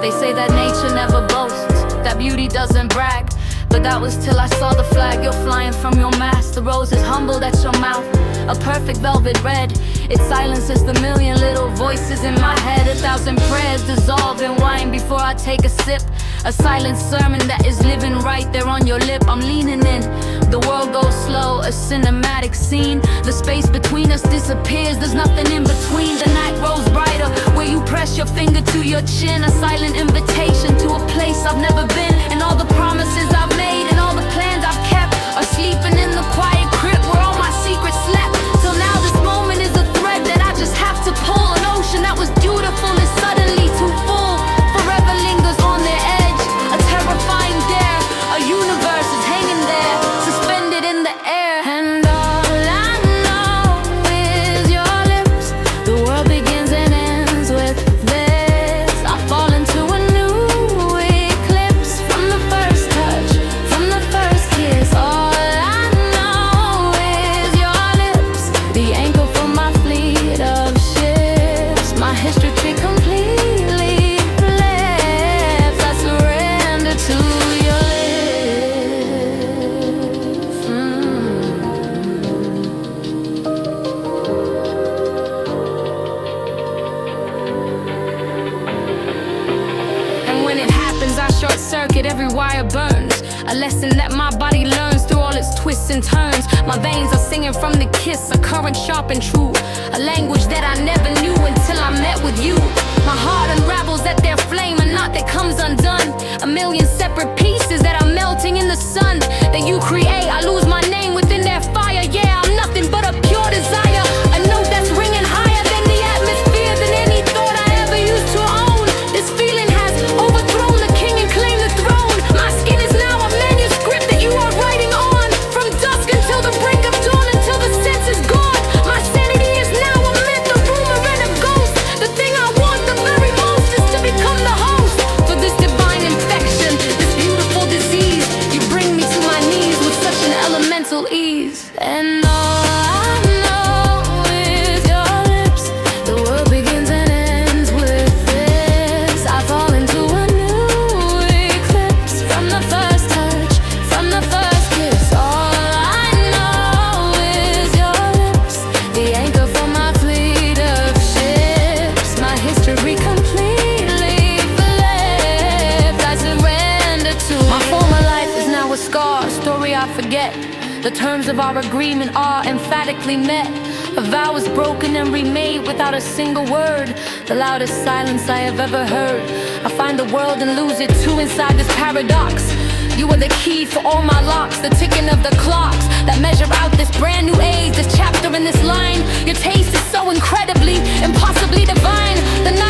They say that nature never boasts, that beauty doesn't brag. But that was till I saw the flag. You're flying from your mast. The rose is humbled at your mouth, a perfect velvet red. It silences the million little voices in my head. 1,000 prayers dissolve in wine before I take a sip. A silent sermon that is living right there on your lip. I'm leaning in, the world goes slow, a cinematic scene. The space between us disappears, there's nothing in between. The night grows brighter, where you press your finger to your chin. A silent invitation to a place I've never been. And all the promises I've made and all the plans I've kept are sleeping in the quiet crypt where all my secrets slept. Till now this moment is a thread that I just have to pull. An ocean that was beautiful is suddenly too full. Forever lingers on their edge, a terrifying dare. A universe is hanging there, suspended in the air. And all I know is your lips. The world begins and ends with this. I fall into a new eclipse. From the first touch, from the first kiss. All I know is your lips, the anchor for my fleet of ships. My history tree completely flips. I surrender to your lips. And when it happens, I short circuit, every wire burns. A lesson that my body learns through all its twists and turns. My veins are singing from the kiss, a current sharp and true. A language that I never knew until I met with you. My heart unravels at their flame, a knot that comes undone. A million separate pieces that are melting in the sun. That you create, I lose my name within their fire. Yeah, I'm nothing but a pure desire. A note that's ringing higher than the atmosphere, than any thought I ever used to own. This feeling has overthrown the king and claimed the throne. My skin is now a manuscript that you are writing on. From dusk until the break of dawn, until the sense is gone. My sanity is now a myth, a rumor and a ghost. The thing I want the very most is to become the host for this divine infection, this beautiful disease. You bring me to my knees with such an elemental ease. And all I know is your lips. The world begins and ends with this. I fall into a new eclipse. From the first touch, from the first kiss. All I know is your lips, the anchor for my fleet of ships. My history completely flipped. I surrender to my former life is now a scar, a story I forget. The terms of our agreement are emphatically met. A vow is broken and remade without a single word. The loudest silence I have ever heard. I find the world and lose it too inside this paradox. You are the key for all my locks, the ticking of the clocks that measure out this brand new age, this chapter in this line. Your taste is so incredibly, impossibly divine. The night